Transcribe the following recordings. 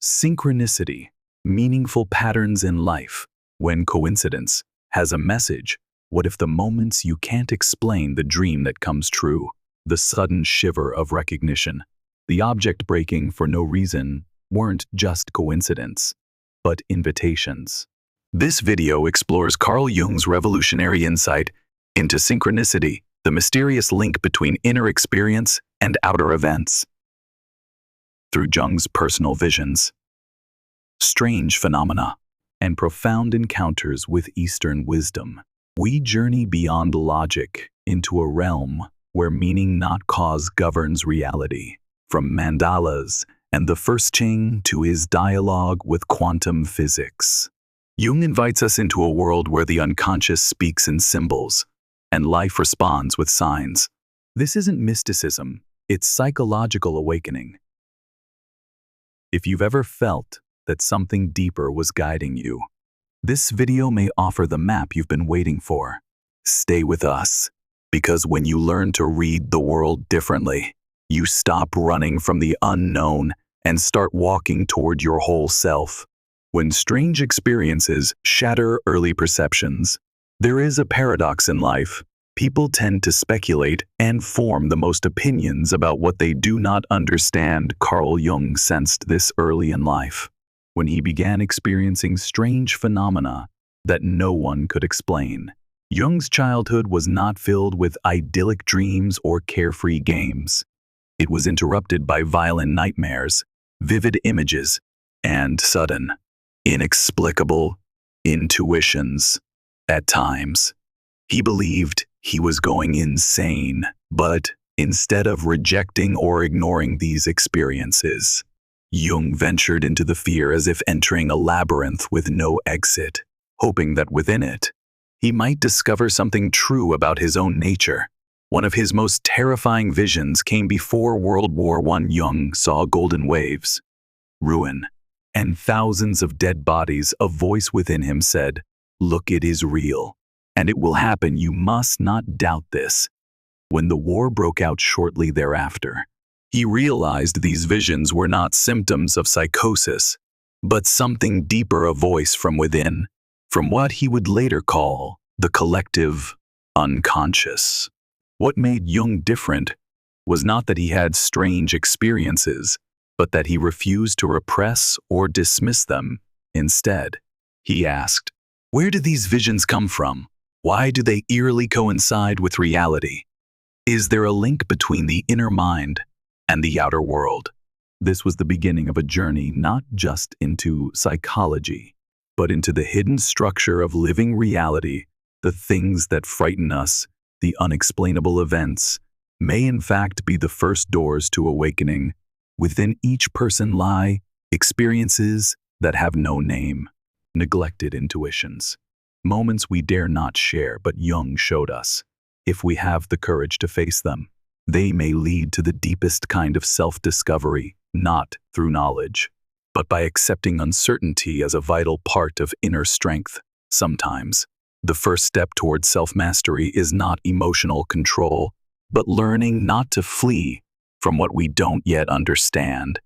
Synchronicity, meaningful patterns in life. When coincidence has a message, what if the moments you can't explain, the dream that comes true, the sudden shiver of recognition, the object breaking for no reason weren't just coincidence, but invitations. This video explores Carl Jung's revolutionary insight into synchronicity, the mysterious link between inner experience and outer events. Through Jung's personal visions, strange phenomena, and profound encounters with Eastern wisdom, we journey beyond logic into a realm where meaning not cause governs reality. From mandalas and the first Ching to his dialogue with quantum physics, Jung invites us into a world where the unconscious speaks in symbols and life responds with signs. This isn't mysticism, it's psychological awakening. If you've ever felt that something deeper was guiding you, this video may offer the map you've been waiting for. Stay with us, because when you learn to read the world differently, you stop running from the unknown and start walking toward your whole self. When strange experiences shatter early perceptions, there is a paradox in life. People tend to speculate and form the most opinions about what they do not understand. Carl Jung sensed this early in life, when he began experiencing strange phenomena that no one could explain. Jung's childhood was not filled with idyllic dreams or carefree games. It was interrupted by violent nightmares, vivid images, and sudden, inexplicable intuitions. At times, he believed he was going insane, but instead of rejecting or ignoring these experiences, Jung ventured into the fear as if entering a labyrinth with no exit, hoping that within it, he might discover something true about his own nature. One of his most terrifying visions came before World War I. Jung saw golden waves, ruin, and thousands of dead bodies. A voice within him said, "Look, it is real, and it will happen. You must not doubt this." When the war broke out shortly thereafter, he realized these visions were not symptoms of psychosis, but something deeper, a voice from within, from what he would later call the collective unconscious. What made Jung different was not that he had strange experiences, but that he refused to repress or dismiss them. Instead, he asked, "Where do these visions come from? Why do they eerily coincide with reality? Is there a link between the inner mind and the outer world?" This was the beginning of a journey not just into psychology, but into the hidden structure of living reality. The things that frighten us, the unexplainable events, may in fact be the first doors to awakening. Within each person lie experiences that have no name, neglected intuitions, moments we dare not share, but Jung showed us, if we have the courage to face them, they may lead to the deepest kind of self-discovery, not through knowledge, but by accepting uncertainty as a vital part of inner strength. Sometimes, the first step towards self-mastery is not emotional control, but learning not to flee from what we don't yet understand.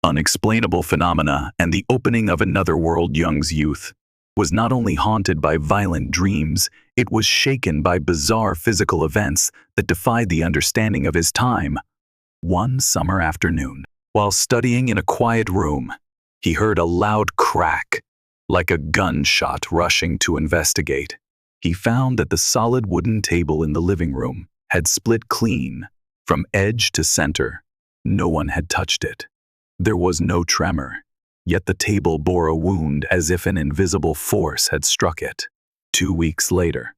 Unexplainable phenomena and the opening of another world. Jung's youth was not only haunted by violent dreams, it was shaken by bizarre physical events that defied the understanding of his time. One summer afternoon, while studying in a quiet room, he heard a loud crack, like a gunshot. Rushing to investigate, he found that the solid wooden table in the living room had split clean, from edge to center. No one had touched it. There was no tremor, yet the table bore a wound as if an invisible force had struck it. 2 weeks later,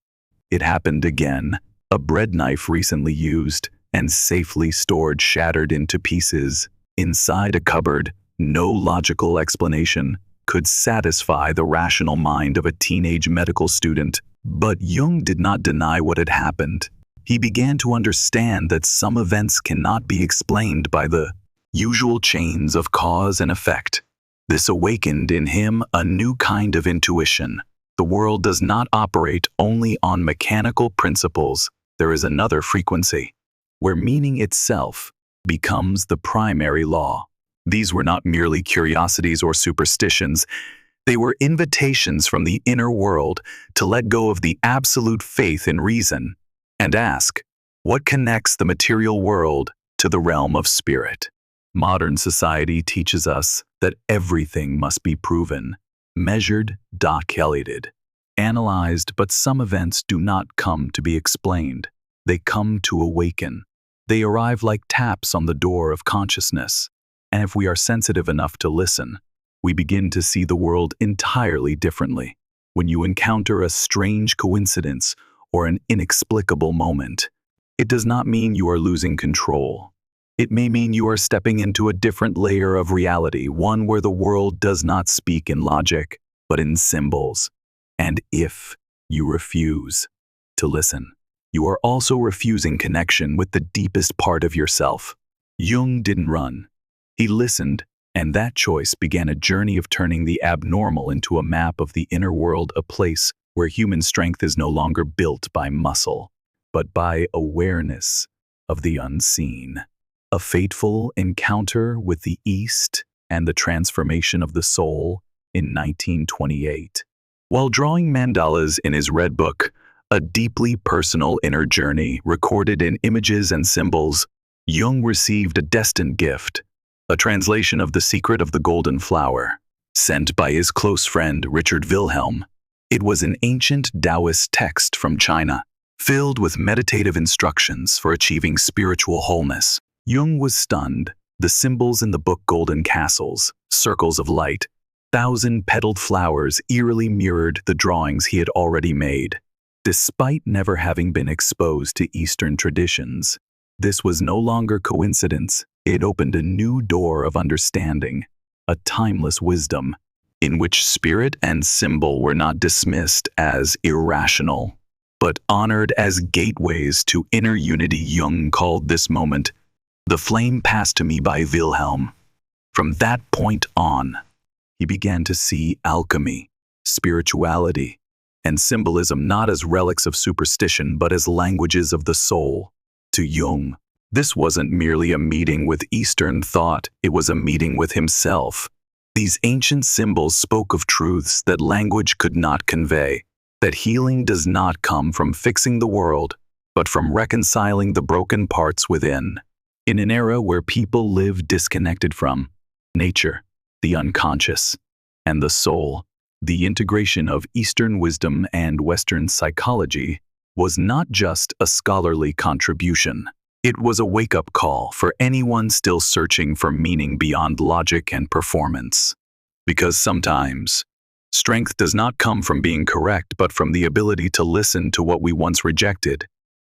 it happened again. A bread knife recently used and safely stored shattered into pieces inside a cupboard. No logical explanation could satisfy the rational mind of a teenage medical student. But Jung did not deny what had happened. He began to understand that some events cannot be explained by the usual chains of cause and effect. This awakened in him a new kind of intuition. The world does not operate only on mechanical principles. There is another frequency, where meaning itself becomes the primary law. These were not merely curiosities or superstitions. They were invitations from the inner world to let go of the absolute faith in reason and ask, what connects the material world to the realm of spirit? Modern society teaches us that everything must be proven, measured, calculated, analyzed, but some events do not come to be explained. They come to awaken. They arrive like taps on the door of consciousness, and if we are sensitive enough to listen, we begin to see the world entirely differently. When you encounter a strange coincidence or an inexplicable moment, it does not mean you are losing control. It may mean you are stepping into a different layer of reality, one where the world does not speak in logic, but in symbols. And if you refuse to listen, you are also refusing connection with the deepest part of yourself. Jung didn't run. He listened, and that choice began a journey of turning the abnormal into a map of the inner world, a place where human strength is no longer built by muscle, but by awareness of the unseen. A fateful encounter with the East and the transformation of the soul in 1928. While drawing mandalas in his red book, a deeply personal inner journey recorded in images and symbols, Jung received a destined gift, a translation of The Secret of the Golden Flower, sent by his close friend Richard Wilhelm. It was an ancient Taoist text from China, filled with meditative instructions for achieving spiritual wholeness. Jung was stunned. The symbols in the book, golden castles, circles of light, thousand-petaled flowers, eerily mirrored the drawings he had already made. Despite never having been exposed to Eastern traditions, this was no longer coincidence. It opened a new door of understanding, a timeless wisdom, in which spirit and symbol were not dismissed as irrational, but honored as gateways to inner unity. Jung called this moment "The Flame Passed to Me" by Wilhelm. From that point on, he began to see alchemy, spirituality, and symbolism not as relics of superstition but as languages of the soul. To Jung, this wasn't merely a meeting with Eastern thought, it was a meeting with himself. These ancient symbols spoke of truths that language could not convey, that healing does not come from fixing the world, but from reconciling the broken parts within. In an era where people live disconnected from nature, the unconscious, and the soul, the integration of Eastern wisdom and Western psychology was not just a scholarly contribution. It was a wake-up call for anyone still searching for meaning beyond logic and performance. Because sometimes, strength does not come from being correct, but from the ability to listen to what we once rejected,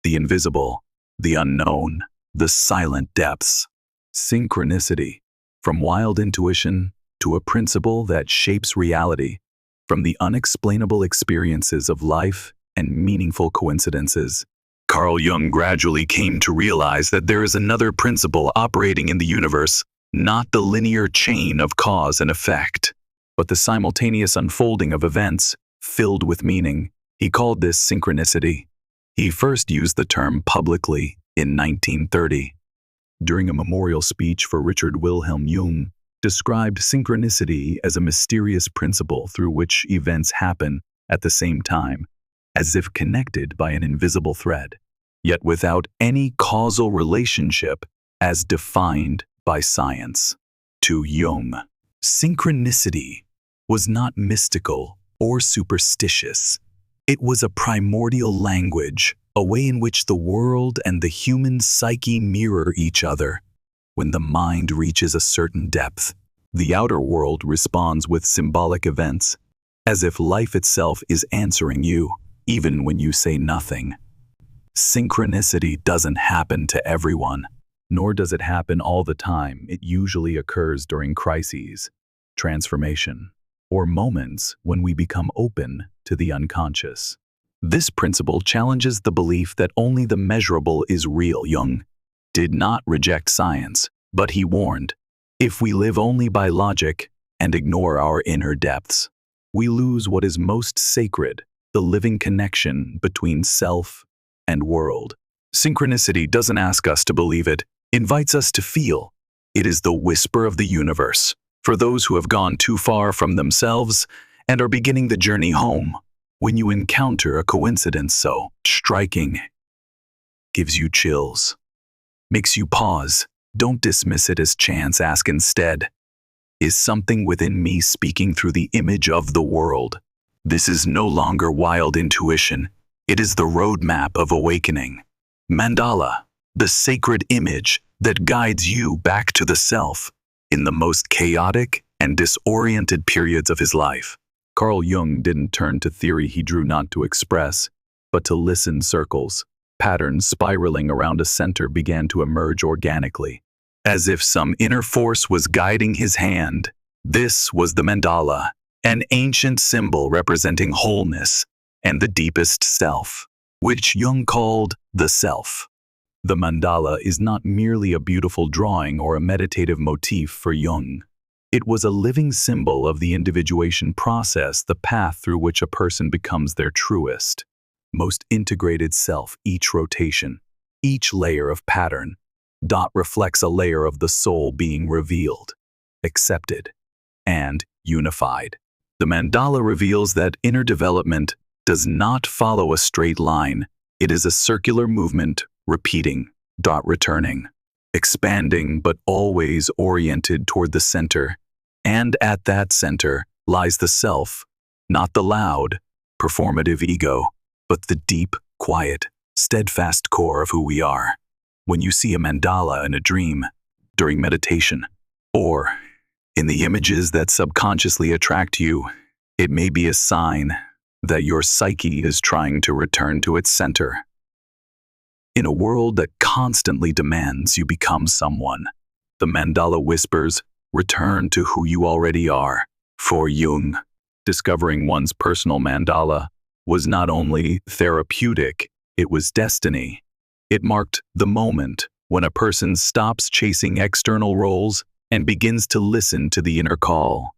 the invisible, the unknown, the silent depths. Synchronicity, from wild intuition to a principle that shapes reality, from the unexplainable experiences of life and meaningful coincidences. Carl Jung gradually came to realize that there is another principle operating in the universe, not the linear chain of cause and effect, but the simultaneous unfolding of events filled with meaning. He called this synchronicity. He first used the term publicly in 1930. During a memorial speech for Richard Wilhelm Jung, described synchronicity as a mysterious principle through which events happen at the same time, as if connected by an invisible thread, yet without any causal relationship as defined by science. To Jung, synchronicity was not mystical or superstitious. It was a primordial language, a way in which the world and the human psyche mirror each other. When the mind reaches a certain depth, the outer world responds with symbolic events, as if life itself is answering you, even when you say nothing. Synchronicity doesn't happen to everyone, nor does it happen all the time. It usually occurs during crises, transformation, or moments when we become open to the unconscious. This principle challenges the belief that only the measurable is real. Jung did not reject science, but he warned, if we live only by logic and ignore our inner depths, we lose what is most sacred, the living connection between self and world. Synchronicity doesn't ask us to believe it, invites us to feel. It is the whisper of the universe for those who have gone too far from themselves and are beginning the journey home. When you encounter a coincidence so striking, gives you chills, makes you pause, don't dismiss it as chance. Ask instead, is something within me speaking through the image of the world? This is no longer wild intuition. It is the roadmap of awakening. Mandala, the sacred image that guides you back to the self in the most chaotic and disoriented periods of his life. Carl Jung didn't turn to theory he drew not to express, but to listen. Circles, patterns spiraling around a center began to emerge organically, as if some inner force was guiding his hand. This was the mandala, an ancient symbol representing wholeness and the deepest self, which Jung called the self. The mandala is not merely a beautiful drawing or a meditative motif for Jung. It was a living symbol of the individuation process, the path through which a person becomes their truest, most integrated self. Each rotation, each layer of pattern, dot reflects a layer of the soul being revealed, accepted, and unified. The mandala reveals that inner development does not follow a straight line. It is a circular movement, repeating, dot returning, expanding, but always oriented toward the center. And at that center lies the self, not the loud, performative ego, but the deep, quiet, steadfast core of who we are. When you see a mandala in a dream, during meditation, or in the images that subconsciously attract you, it may be a sign that your psyche is trying to return to its center. In a world that constantly demands you become someone, the mandala whispers, return to who you already are. For Jung, discovering one's personal mandala was not only therapeutic, it was destiny. It marked the moment when a person stops chasing external roles and begins to listen to the inner call.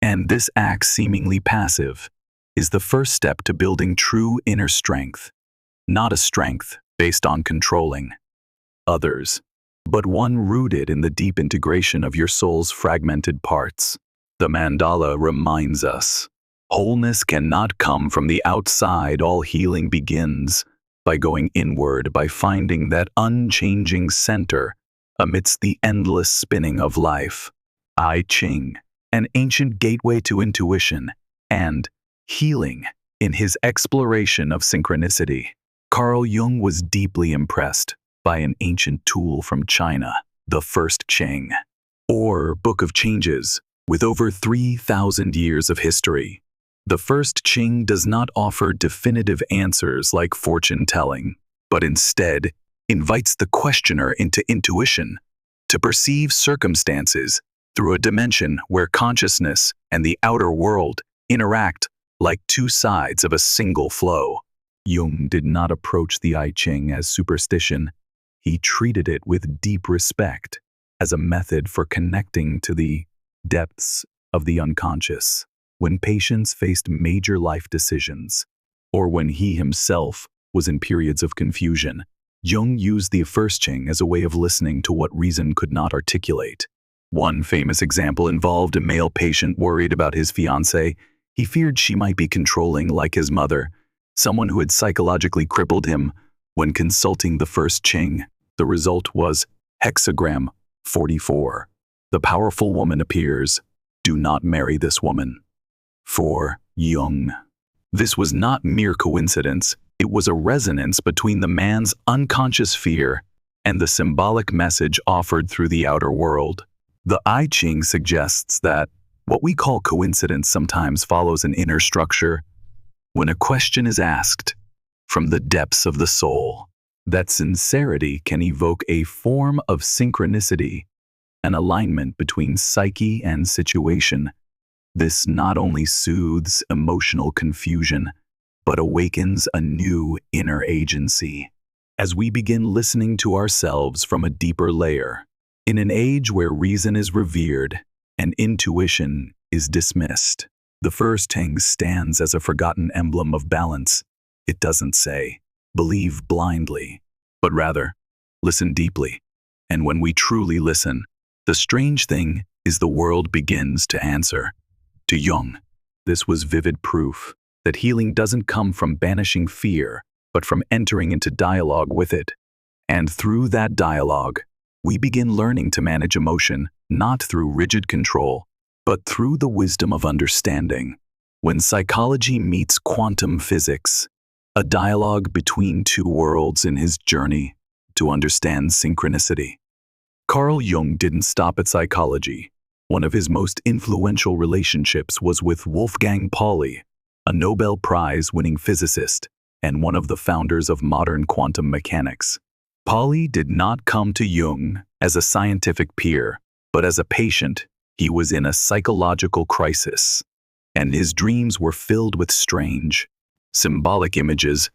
And this act, seemingly passive, is the first step to building true inner strength, not a strength based on controlling others, but one rooted in the deep integration of your soul's fragmented parts. The mandala reminds us, wholeness cannot come from the outside. All healing begins by going inward, by finding that unchanging center amidst the endless spinning of life. I Ching, an ancient gateway to intuition and healing. In his exploration of synchronicity, Carl Jung was deeply impressed by an ancient tool from China, the first Ching, or Book of Changes. With over 3,000 years of history, the first Ching does not offer definitive answers like fortune-telling, but instead invites the questioner into intuition, to perceive circumstances through a dimension where consciousness and the outer world interact like two sides of a single flow. Jung did not approach the I Ching as superstition. He treated it with deep respect, as a method for connecting to the depths of the unconscious. When patients faced major life decisions, or when he himself was in periods of confusion, Jung used the first Ching as a way of listening to what reason could not articulate. One famous example involved a male patient worried about his fiancée. He feared she might be controlling like his mother, someone who had psychologically crippled him. When consulting the first Ching, the result was hexagram 44. The powerful woman appears. Do not marry this woman. For Jung, this was not mere coincidence. It was a resonance between the man's unconscious fear and the symbolic message offered through the outer world. The I Ching suggests that what we call coincidence sometimes follows an inner structure. When a question is asked from the depths of the soul, that sincerity can evoke a form of synchronicity, an alignment between psyche and situation. This not only soothes emotional confusion, but awakens a new inner agency. As we begin listening to ourselves from a deeper layer, in an age where reason is revered and intuition is dismissed, the first Ching stands as a forgotten emblem of balance. It doesn't say, believe blindly, but rather, listen deeply. And when we truly listen, The strange thing is the world begins to answer. To Jung, this was vivid proof that healing doesn't come from banishing fear, but from entering into dialogue with it. And through that dialogue, we begin learning to manage emotion, not through rigid control, but through the wisdom of understanding. When psychology meets quantum physics, a dialogue between two worlds in his journey to understand synchronicity. Carl Jung didn't stop at psychology. One of his most influential relationships was with Wolfgang Pauli, a Nobel Prize-winning physicist and one of the founders of modern quantum mechanics. Pauli did not come to Jung as a scientific peer, but as a patient. He was in a psychological crisis, and his dreams were filled with strange, symbolic images.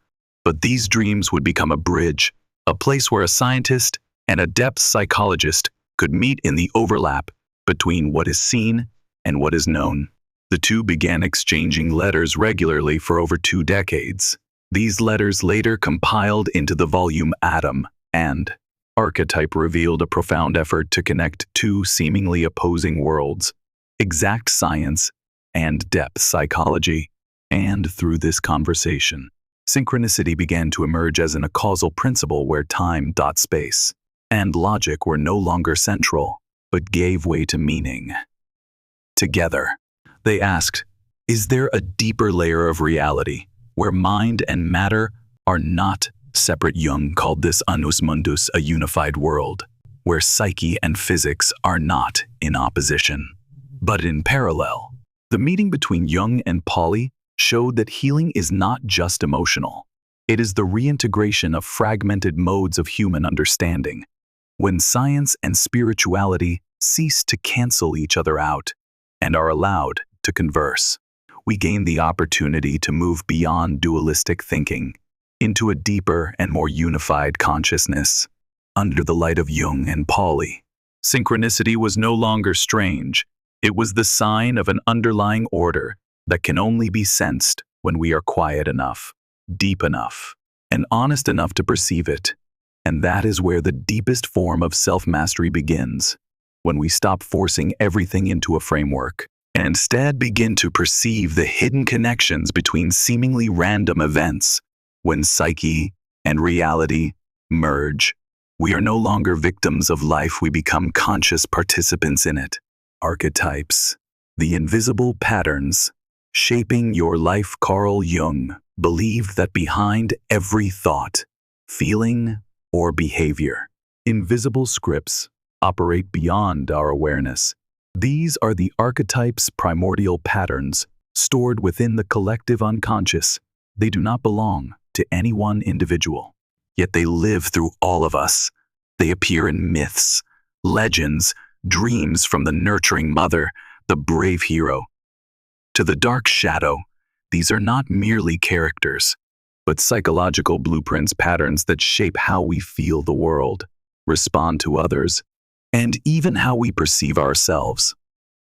But these dreams would become a bridge, a place where a scientist and a depth psychologist could meet in the overlap between what is seen and what is known. The two began exchanging letters regularly for over 2 decades. These letters later compiled into the volume Atom and Archetype revealed a profound effort to connect two seemingly opposing worlds, exact science and depth psychology. And through this conversation, synchronicity began to emerge as a causal principle where time, space, and logic were no longer central, but gave way to meaning. Together, they asked, is there a deeper layer of reality where mind and matter are not separate? Jung called this annus mundus, a unified world, where psyche and physics are not in opposition, but in parallel. The meeting between Jung and Pauli showed that healing is not just emotional. It is the reintegration of fragmented modes of human understanding. When science and spirituality cease to cancel each other out and are allowed to converse, we gain the opportunity to move beyond dualistic thinking into a deeper and more unified consciousness. Under the light of Jung and Pauli, synchronicity was no longer strange. It was the sign of an underlying order that can only be sensed when we are quiet enough, deep enough, and honest enough to perceive it. And that is where the deepest form of self-mastery begins, when we stop forcing everything into a framework and instead begin to perceive the hidden connections between seemingly random events. When psyche and reality merge, we are no longer victims of life, we become conscious participants in it. Archetypes, the invisible patterns shaping your life. Carl Jung believed that behind every thought, feeling, or behavior, invisible scripts operate beyond our awareness. These are the archetypes, primordial patterns stored within the collective unconscious. They do not belong to any one individual, yet they live through all of us. They appear in myths, legends, dreams, from the nurturing mother, the brave hero, to the dark shadow. These are not merely characters, but psychological blueprints, patterns that shape how we feel the world, respond to others, and even how we perceive ourselves.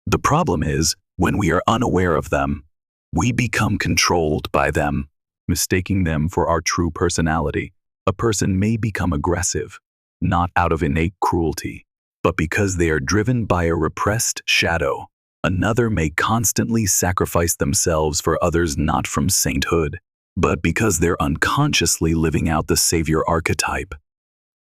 The problem is, when we are unaware of them, we become controlled by them, mistaking them for our true personality. A person may become aggressive, not out of innate cruelty, but because they are driven by a repressed shadow. Another may constantly sacrifice themselves for others, not from sainthood, but because they're unconsciously living out the savior archetype,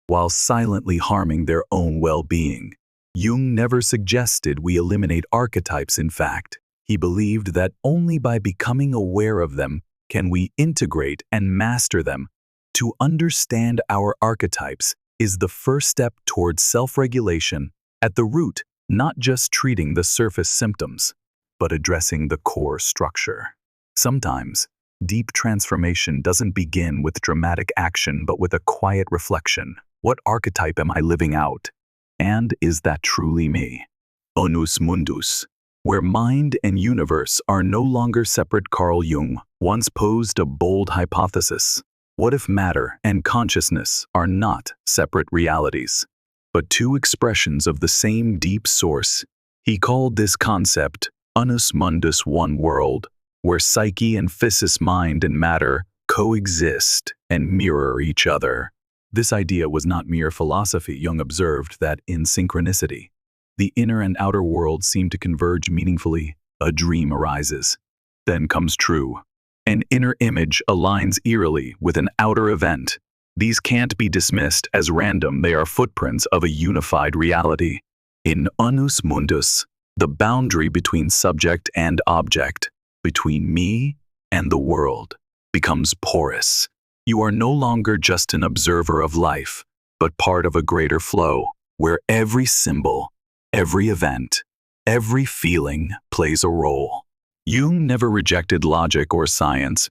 while silently harming their own well-being. Jung never suggested we eliminate archetypes. In fact, he believed that only by becoming aware of them can we integrate and master them. To understand our archetypes is the first step towards self-regulation at the root, not just treating the surface symptoms, but addressing the core structure. Sometimes, deep transformation doesn't begin with dramatic action, but with a quiet reflection. What archetype am I living out? And is that truly me? Onus mundus, where mind and universe are no longer separate. Carl Jung once posed a bold hypothesis. What if matter and consciousness are not separate realities, but two expressions of the same deep source? He called this concept annus mundus, one world, where psyche and physis, mind and matter, coexist and mirror each other. This idea was not mere philosophy. Jung observed that in synchronicity, The inner and outer worlds seem to converge meaningfully. A dream arises, then comes true. An inner image aligns eerily with an outer event. These can't be dismissed as random, they are footprints of a unified reality. In unus mundus, the boundary between subject and object, between me and the world, becomes porous. You are no longer just an observer of life, but part of a greater flow, where every symbol, every event, every feeling plays a role. Jung never rejected logic or science,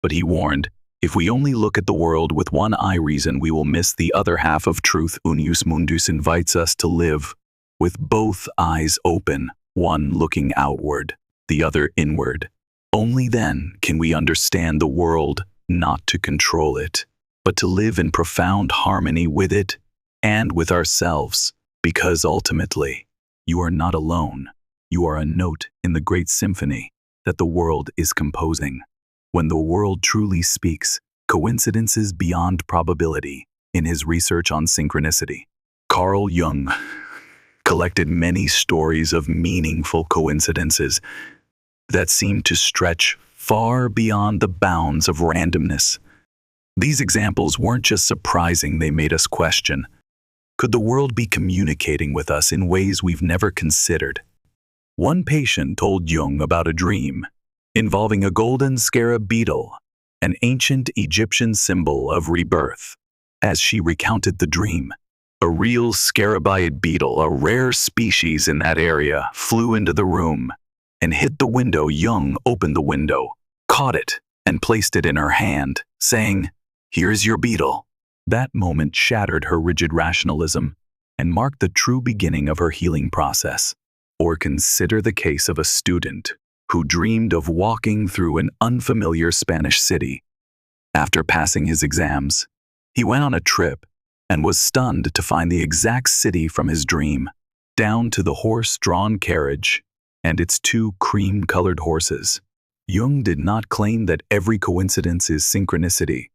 but he warned, if we only look at the world with one eye reason, we will miss the other half of truth. Unus mundus invites us to live with both eyes open, one looking outward, the other inward. Only then can we understand the world, not to control it, but to live in profound harmony with it and with ourselves, because ultimately, you are not alone. You are a note in the great symphony that the world is composing. When the world truly speaks, coincidences beyond probability. In his research on synchronicity, Carl Jung collected many stories of meaningful coincidences that seem to stretch far beyond the bounds of randomness. These examples weren't just surprising, they made us question, could the world be communicating with us in ways we've never considered? One patient told Jung about a dream involving a golden scarab beetle, an ancient Egyptian symbol of rebirth. As she recounted the dream, a real scarabide beetle, a rare species in that area, flew into the room and hit the window. Jung opened the window, caught it, and placed it in her hand, saying, "Here's your beetle." That moment shattered her rigid rationalism and marked the true beginning of her healing process. Or consider the case of a student who dreamed of walking through an unfamiliar Spanish city. After passing his exams, he went on a trip and was stunned to find the exact city from his dream, down to the horse-drawn carriage and its two cream-colored horses. Jung did not claim that every coincidence is synchronicity,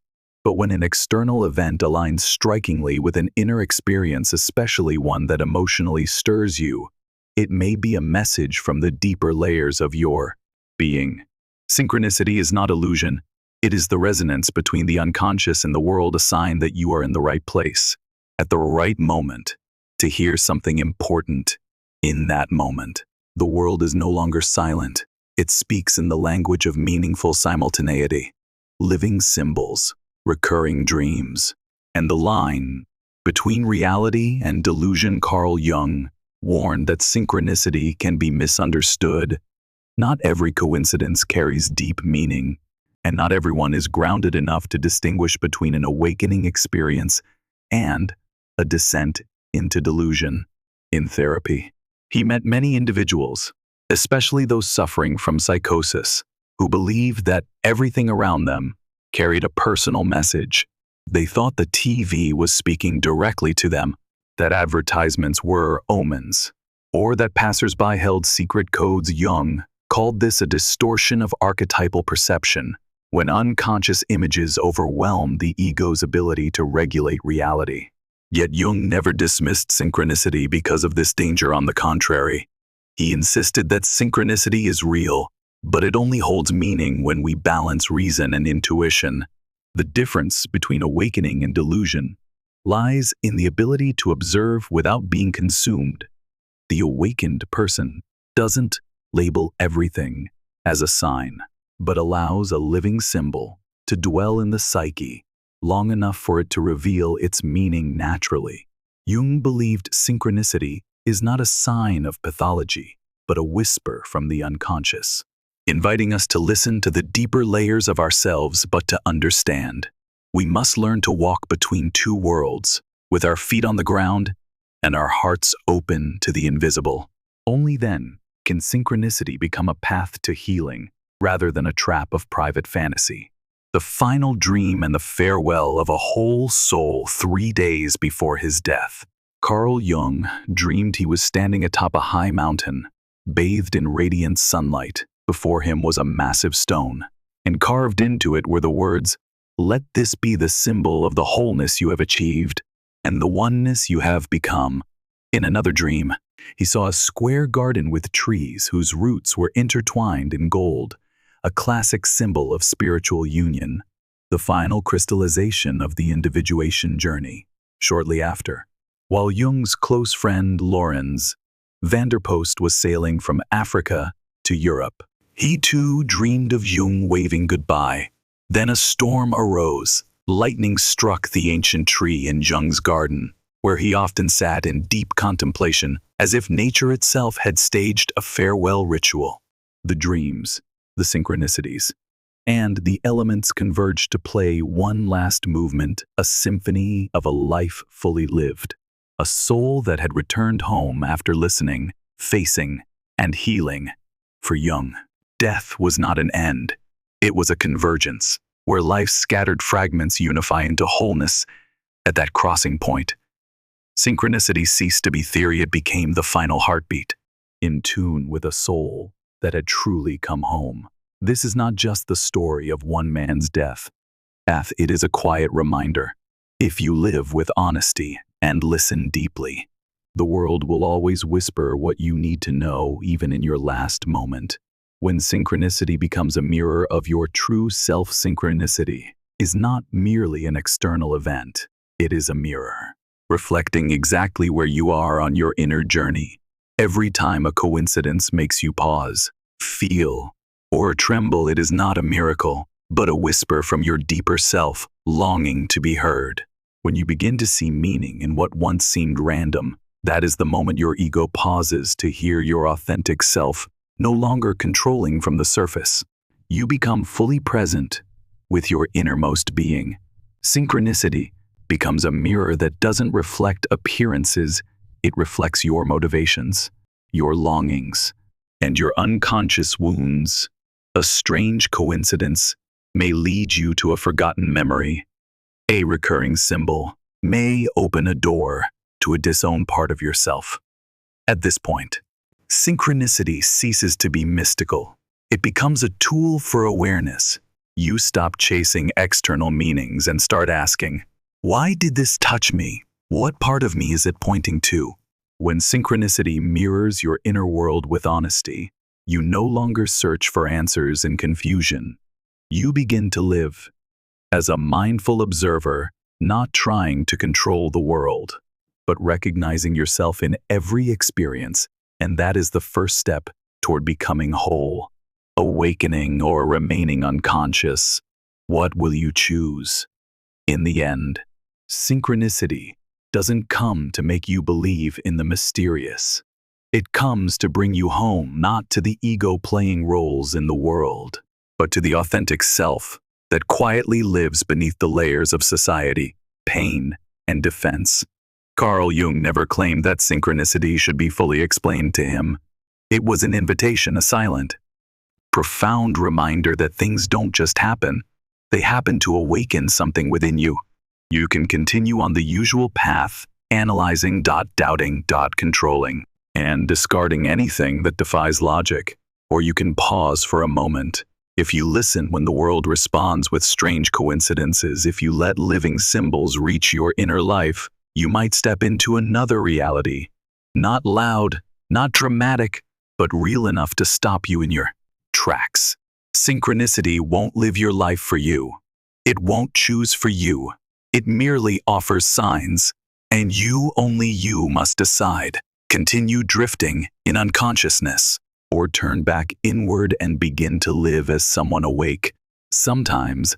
but when an external event aligns strikingly with an inner experience, especially one that emotionally stirs you, it may be a message from the deeper layers of your being. Synchronicity is not illusion. It is the resonance between the unconscious and the world, a sign that you are in the right place, at the right moment, to hear something important in that moment. The world is no longer silent. It speaks in the language of meaningful simultaneity, living symbols, recurring dreams, and the line between reality and delusion. Carl Jung warned that synchronicity can be misunderstood. Not every coincidence carries deep meaning, and not everyone is grounded enough to distinguish between an awakening experience and a descent into delusion. In therapy, he met many individuals, especially those suffering from psychosis, who believed that everything around them carried a personal message. They thought the TV was speaking directly to them, that advertisements were omens, or that passersby held secret codes. Jung called this a distortion of archetypal perception, when unconscious images overwhelm the ego's ability to regulate reality. Yet Jung never dismissed synchronicity because of this danger. On the contrary, he insisted that synchronicity is real, but it only holds meaning when we balance reason and intuition. The difference between awakening and delusion lies in the ability to observe without being consumed. The awakened person doesn't label everything as a sign, but allows a living symbol to dwell in the psyche long enough for it to reveal its meaning naturally. Jung believed synchronicity is not a sign of pathology, but a whisper from the unconscious, inviting us to listen to the deeper layers of ourselves. But to understand, we must learn to walk between two worlds, with our feet on the ground and our hearts open to the invisible. Only then can synchronicity become a path to healing, rather than a trap of private fantasy. The final dream and the farewell of a whole soul 3 days before his death. Carl Jung dreamed he was standing atop a high mountain, bathed in radiant sunlight. Before him was a massive stone, and carved into it were the words, "Let this be the symbol of the wholeness you have achieved and the oneness you have become." In another dream, He saw a square garden with trees whose roots were intertwined in gold, a classic symbol of spiritual union, the final crystallization of the individuation journey. Shortly after, while Jung's close friend Lorenz van der Post was sailing from Africa to Europe, he too dreamed of Jung waving goodbye. Then a storm arose. Lightning struck the ancient tree in Jung's garden, where he often sat in deep contemplation, as if nature itself had staged a farewell ritual. The dreams, the synchronicities, and the elements converged to play one last movement, a symphony of a life fully lived, a soul that had returned home after listening, facing, and healing. For Jung, death was not an end. It was a convergence, where life's scattered fragments unify into wholeness. At that crossing point, synchronicity ceased to be theory, it became the final heartbeat, in tune with a soul that had truly come home. This is not just the story of one man's death. It is a quiet reminder. If you live with honesty and listen deeply, the world will always whisper what you need to know, even in your last moment. When synchronicity becomes a mirror of your true self, synchronicity is not merely an external event. It is a mirror, reflecting exactly where you are on your inner journey. Every time a coincidence makes you pause, feel, or tremble, it is not a miracle, but a whisper from your deeper self, longing to be heard. When you begin to see meaning in what once seemed random, that is the moment your ego pauses to hear your authentic self, no longer controlling from the surface. You become fully present with your innermost being. Synchronicity becomes a mirror that doesn't reflect appearances, it reflects your motivations, your longings, and your unconscious wounds. A strange coincidence may lead you to a forgotten memory. A recurring symbol may open a door to a disowned part of yourself. At this point, synchronicity ceases to be mystical. It becomes a tool for awareness. You stop chasing external meanings and start asking, why did this touch me? What part of me is it pointing to? When synchronicity mirrors your inner world with honesty, you no longer search for answers in confusion. You begin to live as a mindful observer, not trying to control the world, but recognizing yourself in every experience, and that is the first step toward becoming whole, awakening, or remaining unconscious. What will you choose? In the end, synchronicity doesn't come to make you believe in the mysterious. It comes to bring you home, not to the ego playing roles in the world, but to the authentic self that quietly lives beneath the layers of society, pain, and defense. Carl Jung never claimed that synchronicity should be fully explained to him. It was an invitation, a silent, profound reminder that things don't just happen. They happen to awaken something within you. You can continue on the usual path, analyzing, doubting, controlling, and discarding anything that defies logic. Or you can pause for a moment. If you listen when the world responds with strange coincidences, if you let living symbols reach your inner life, you might step into another reality. Not loud, not dramatic, but real enough to stop you in your tracks. Synchronicity won't live your life for you. It won't choose for you. It merely offers signs, and only you must decide. Continue drifting in unconsciousness, or turn back inward and begin to live as someone awake. Sometimes,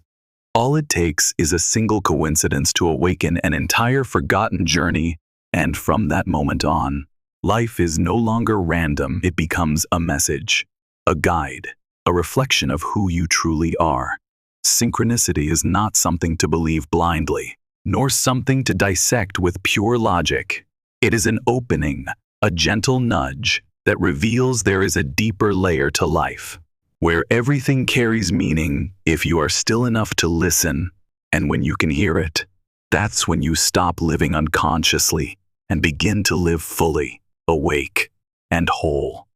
all it takes is a single coincidence to awaken an entire forgotten journey, and from that moment on, life is no longer random. It becomes a message, a guide, a reflection of who you truly are. Synchronicity is not something to believe blindly, nor something to dissect with pure logic. It is an opening, a gentle nudge that reveals there is a deeper layer to life, where everything carries meaning if you are still enough to listen, and when you can hear it, that's when you stop living unconsciously and begin to live fully, awake, and whole.